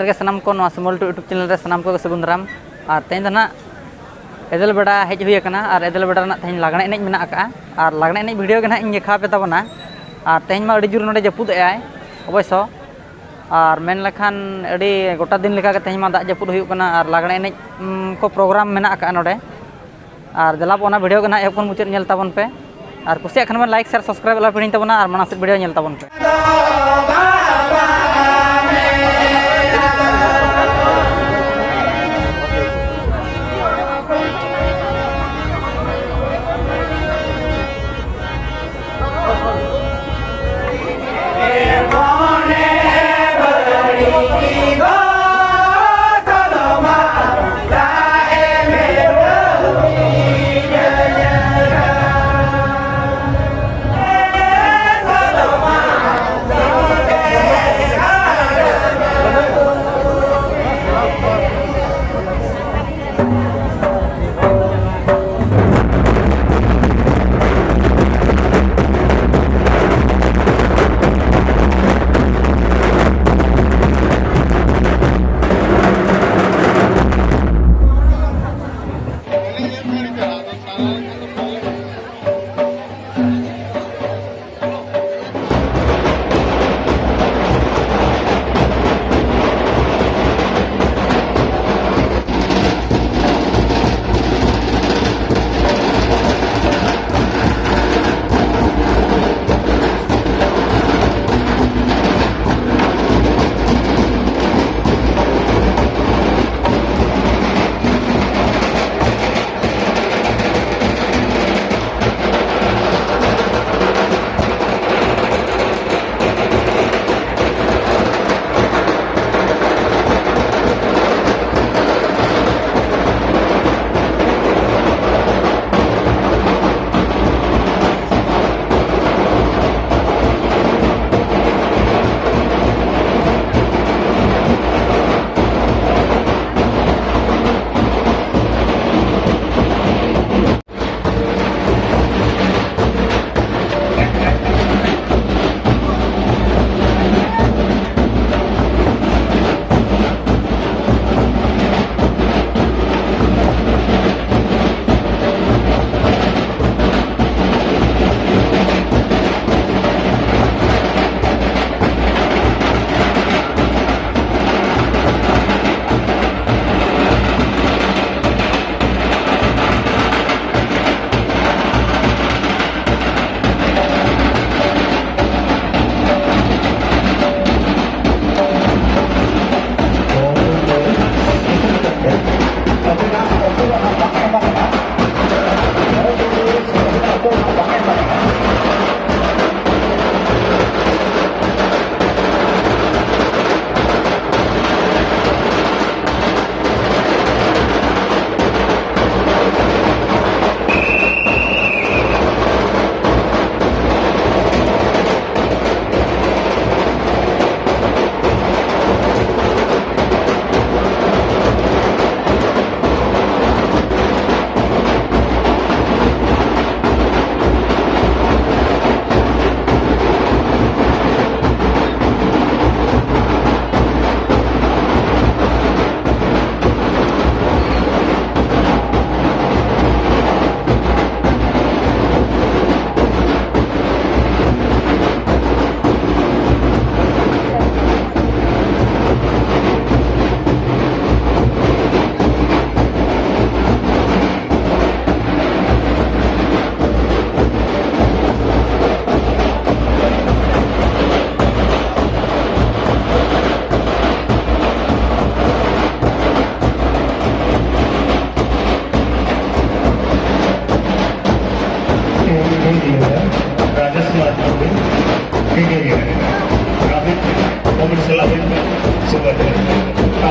जोहार के सनाम को सिमल टू यूट्यूब चैनल रे सनाम को सगुन दाराम और तेज ना एदल बेड़ा हेज हुई और एदल बेड़ा तेज लागणे एनेज मेना और लागणे एनेज भिडियो के ना इन देखा पे तबना और तेज मा जोर नोडे जपुद अवश्य और मेन लेखान गोटा दिन लेका तेज मा दाग जपुद हुई और लागणे एनेज को प्रोग्राम मेना नोडे और देलाब ओना भिडियो के ना एहब मुचाद नेल ताबन पे और कुसिया खान लाइक शेयर सब्सक्राइब ला पिड़िन ताबना और माना से भिडियो नेल ताबन पे।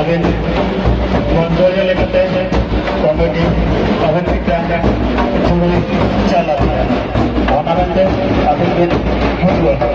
Aben Mongolia lekate comedy aben kita cuma jalan. Orang-orang tu aben